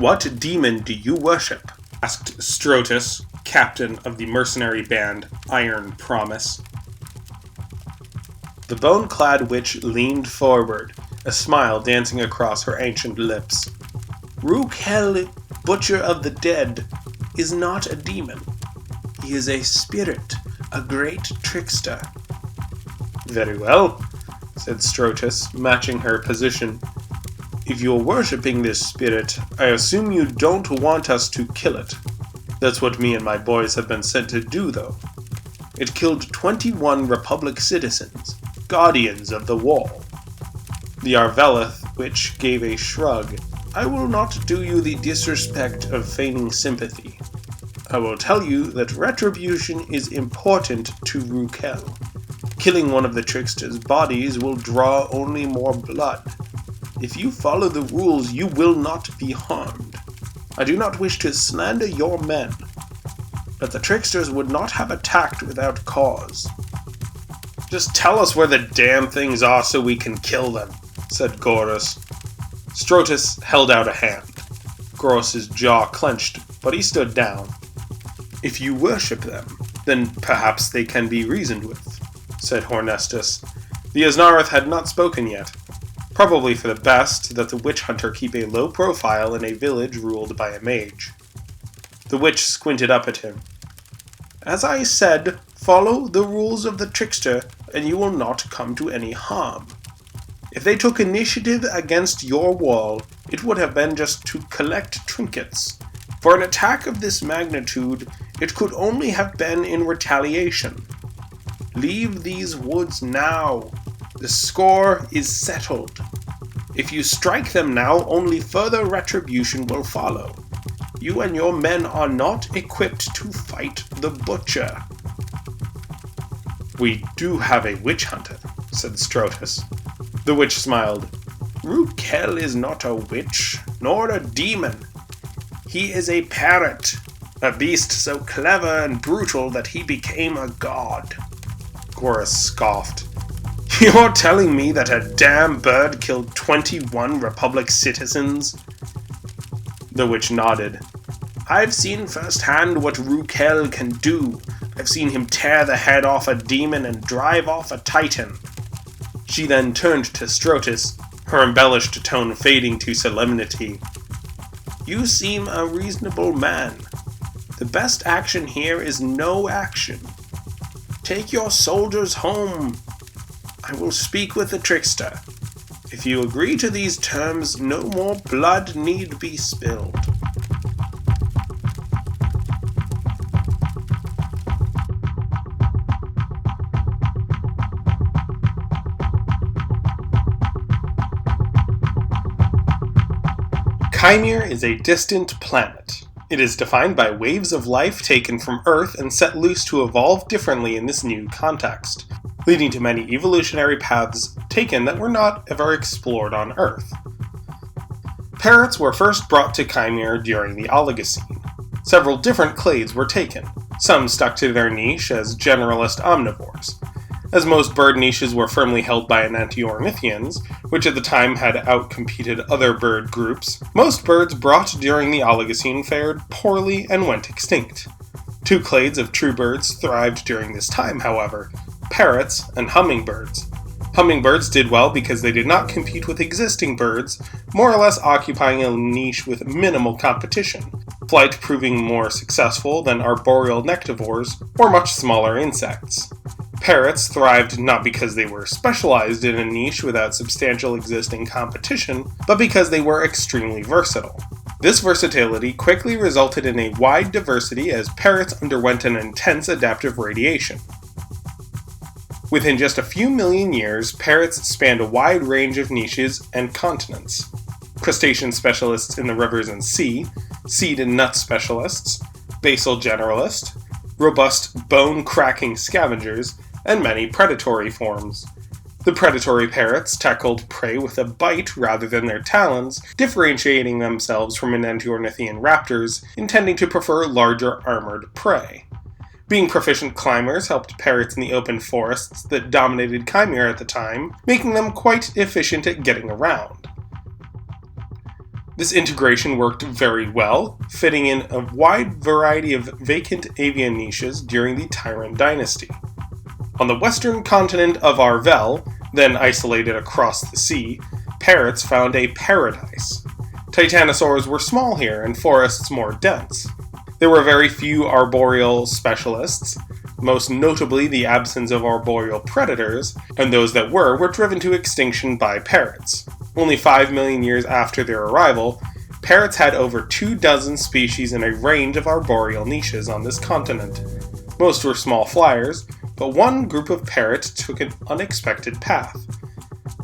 "What demon do you worship?" asked Strotus, captain of the mercenary band Iron Promise. The bone-clad witch leaned forward, a smile dancing across her ancient lips. "Roukel, butcher of the dead, is not a demon. He is a spirit, a great trickster." "Very well," said Strotus, matching her position. "If you're worshipping this spirit, I assume you don't want us to kill it. That's what me and my boys have been sent to do, though. It killed 21 Republic citizens, guardians of the wall." The Arveleth witch gave a shrug. "I will not do you the disrespect of feigning sympathy. I will tell you that retribution is important to Roukel. Killing one of the trickster's bodies will draw only more blood. If you follow the rules, you will not be harmed. I do not wish to slander your men, but the tricksters would not have attacked without cause." "Just tell us where the damn things are so we can kill them," said Gorus. Strotus held out a hand. Gorus's jaw clenched, but he stood down. "If you worship them, then perhaps they can be reasoned with," said Hornestus. The Asnareth had not spoken yet. Probably for the best that the witch hunter keep a low profile in a village ruled by a mage. The witch squinted up at him. "As I said, follow the rules of the trickster, and you will not come to any harm. If they took initiative against your wall, it would have been just to collect trinkets. For an attack of this magnitude, it could only have been in retaliation. Leave these woods now. The score is settled. If you strike them now, only further retribution will follow. You and your men are not equipped to fight the butcher." "We do have a witch hunter," said Strotus. The witch smiled. "Roukel is not a witch, nor a demon. He is a parrot, a beast so clever and brutal that he became a god." Gorus scoffed. "You're telling me that a damn bird killed 21 Republic citizens?" The witch nodded. "I've seen firsthand what Roukel can do. I've seen him tear the head off a demon and drive off a titan." She then turned to Strotus, her embellished tone fading to solemnity. "You seem a reasonable man. The best action here is no action. Take your soldiers home. I will speak with the trickster. If you agree to these terms, no more blood need be spilled." Chimere is a distant planet. It is defined by waves of life taken from Earth and set loose to evolve differently in this new context, leading to many evolutionary paths taken that were not ever explored on Earth. Parrots were first brought to Chimere during the Oligocene. Several different clades were taken. Some stuck to their niche as generalist omnivores. As most bird niches were firmly held by Enantiornithians, which at the time had outcompeted other bird groups, most birds brought during the Oligocene fared poorly and went extinct. Two clades of true birds thrived during this time, however: parrots and hummingbirds. Hummingbirds did well because they did not compete with existing birds, more or less occupying a niche with minimal competition, flight proving more successful than arboreal nectivores or much smaller insects. Parrots thrived not because they were specialized in a niche without substantial existing competition, but because they were extremely versatile. This versatility quickly resulted in a wide diversity as parrots underwent an intense adaptive radiation. Within just a few million years, parrots spanned a wide range of niches and continents. Crustacean specialists in the rivers and sea, seed and nut specialists, basal generalists, robust bone-cracking scavengers, and many predatory forms. The predatory parrots tackled prey with a bite rather than their talons, differentiating themselves from Enantiornithian raptors, intending to prefer larger armored prey. Being proficient climbers helped parrots in the open forests that dominated Chimere at the time, making them quite efficient at getting around. This integration worked very well, fitting in a wide variety of vacant avian niches during the Tyrant dynasty. On the western continent of Arvell, then isolated across the sea, parrots found a paradise. Titanosaurs were small here and forests more dense. There were very few arboreal specialists, most notably the absence of arboreal predators, and those that were driven to extinction by parrots. Only 5 million years after their arrival, parrots had over 24 species in a range of arboreal niches on this continent. Most were small flyers, but one group of parrots took an unexpected path.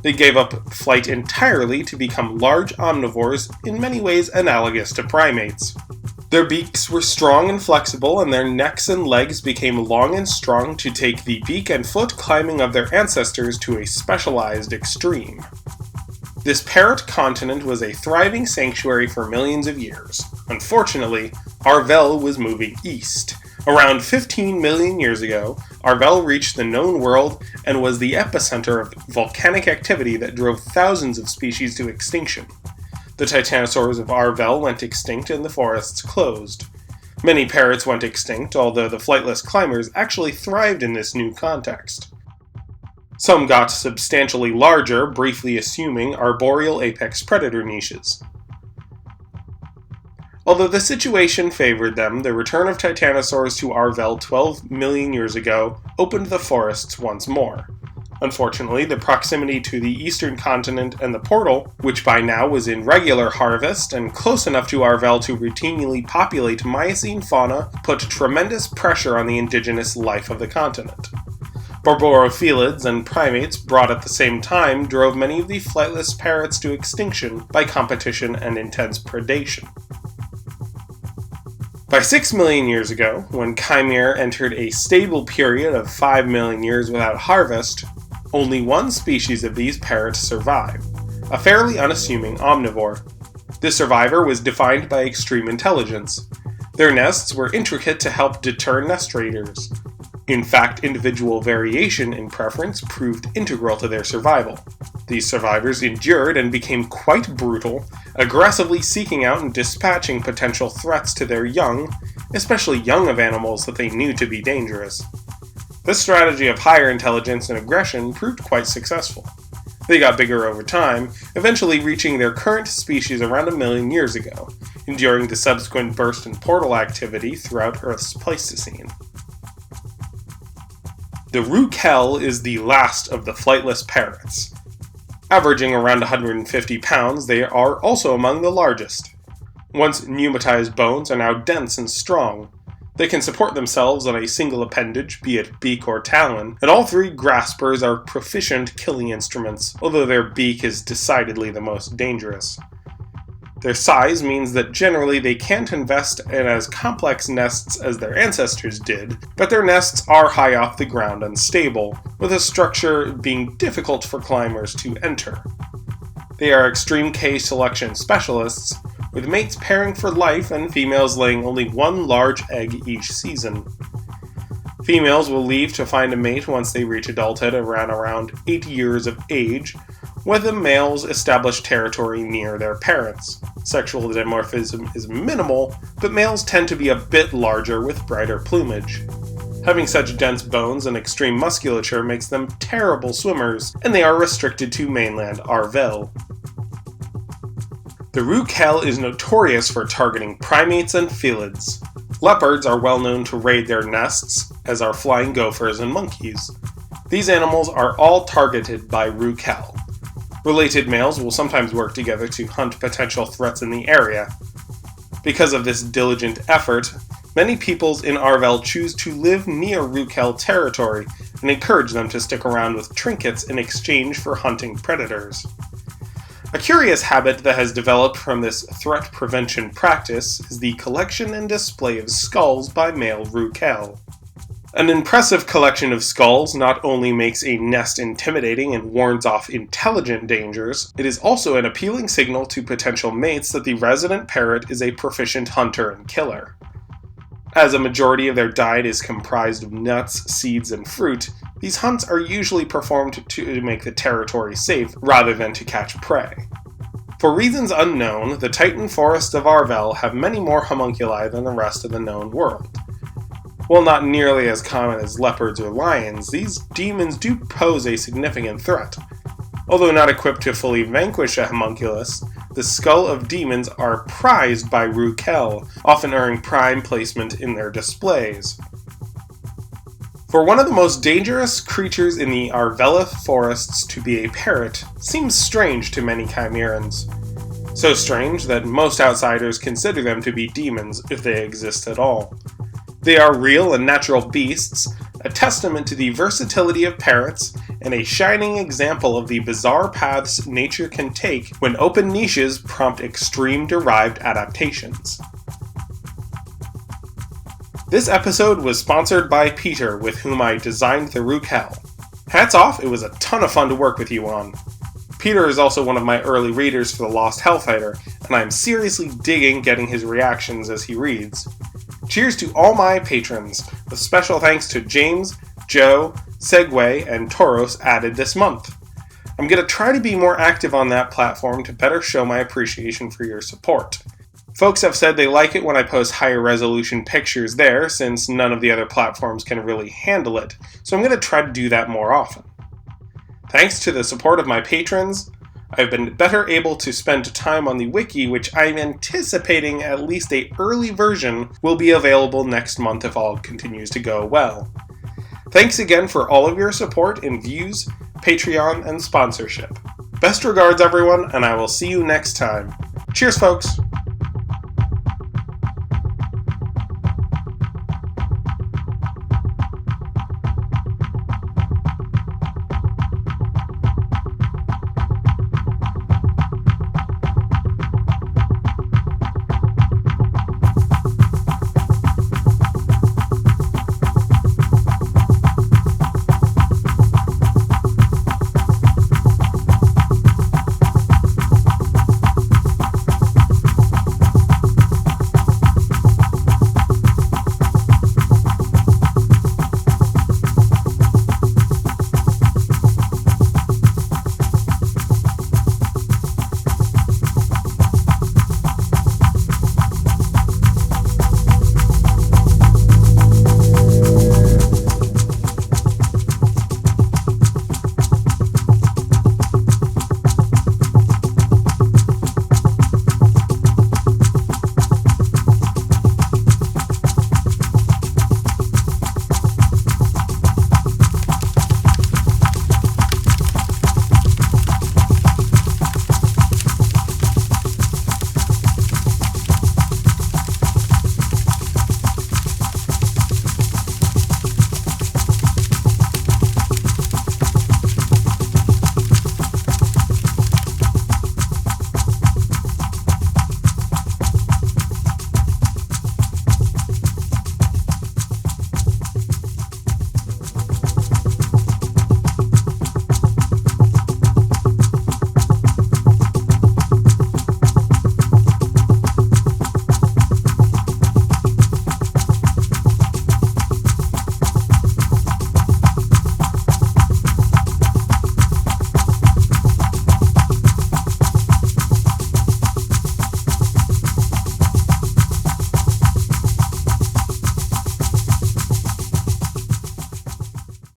They gave up flight entirely to become large omnivores, in many ways analogous to primates. Their beaks were strong and flexible, and their necks and legs became long and strong to take the beak and foot climbing of their ancestors to a specialized extreme. This parrot continent was a thriving sanctuary for millions of years. Unfortunately, Arvell was moving east. Around 15 million years ago, Arvell reached the known world and was the epicenter of volcanic activity that drove thousands of species to extinction. The titanosaurs of Arvell went extinct and the forests closed. Many parrots went extinct, although the flightless climbers actually thrived in this new context. Some got substantially larger, briefly assuming arboreal apex predator niches. Although the situation favored them, the return of titanosaurs to Arvell 12 million years ago opened the forests once more. Unfortunately, the proximity to the eastern continent and the portal, which by now was in regular harvest and close enough to Arvell to routinely populate Miocene fauna, put tremendous pressure on the indigenous life of the continent. Barborophilids and primates brought at the same time drove many of the flightless parrots to extinction by competition and intense predation. By 6 million years ago, when Chimera entered a stable period of 5 million years without harvest, only one species of these parrots survived, a fairly unassuming omnivore. This survivor was defined by extreme intelligence. Their nests were intricate to help deter nest raiders. In fact, individual variation in preference proved integral to their survival. These survivors endured and became quite brutal, aggressively seeking out and dispatching potential threats to their young, especially young of animals that they knew to be dangerous. This strategy of higher intelligence and aggression proved quite successful. They got bigger over time, eventually reaching their current species around 1 million years ago, enduring the subsequent burst in portal activity throughout Earth's Pleistocene. The Roukel is the last of the flightless parrots. Averaging around 150 pounds, they are also among the largest. Once pneumatized bones are now dense and strong. They can support themselves on a single appendage, be it beak or talon, and all three graspers are proficient killing instruments, although their beak is decidedly the most dangerous. Their size means that generally they can't invest in as complex nests as their ancestors did, but their nests are high off the ground and stable, with a structure being difficult for climbers to enter. They are extreme K selection specialists, with mates pairing for life and females laying only one large egg each season. Females will leave to find a mate once they reach adulthood around 8 years of age, where the males establish territory near their parents. Sexual dimorphism is minimal, but males tend to be a bit larger with brighter plumage. Having such dense bones and extreme musculature makes them terrible swimmers, and they are restricted to mainland Arvell. The Roukel is notorious for targeting primates and felids. Leopards are well known to raid their nests, as are flying gophers and monkeys. These animals are all targeted by Roukel. Related males will sometimes work together to hunt potential threats in the area. Because of this diligent effort, many peoples in Arvell choose to live near Roukel territory and encourage them to stick around with trinkets in exchange for hunting predators. A curious habit that has developed from this threat prevention practice is the collection and display of skulls by male Roukel. An impressive collection of skulls not only makes a nest intimidating and warns off intelligent dangers, it is also an appealing signal to potential mates that the resident parrot is a proficient hunter and killer. As a majority of their diet is comprised of nuts, seeds, and fruit, these hunts are usually performed to make the territory safe rather than to catch prey. For reasons unknown, the Titan forests of Arvell have many more homunculi than the rest of the known world. While not nearly as common as leopards or lions, these demons do pose a significant threat. Although not equipped to fully vanquish a homunculus, the skull of demons are prized by Roukel, often earning prime placement in their displays. For one of the most dangerous creatures in the Arvellith forests to be a parrot seems strange to many chimerans. So strange that most outsiders consider them to be demons if they exist at all. They are real and natural beasts, a testament to the versatility of parrots, and a shining example of the bizarre paths nature can take when open niches prompt extreme derived adaptations. This episode was sponsored by Peter, with whom I designed the Roukel. Hats off, it was a ton of fun to work with you on. Peter is also one of my early readers for The Lost Hellfighter, and I am seriously digging getting his reactions as he reads. Cheers to all my patrons, with special thanks to James, Joe, Segway, and Toros added this month. I'm going to try to be more active on that platform to better show my appreciation for your support. Folks have said they like it when I post higher resolution pictures there, since none of the other platforms can really handle it, so I'm going to try to do that more often. Thanks to the support of my patrons, I've been better able to spend time on the wiki, which I'm anticipating at least an early version will be available next month if all continues to go well. Thanks again for all of your support in views, Patreon, and sponsorship. Best regards everyone, and I will see you next time. Cheers folks!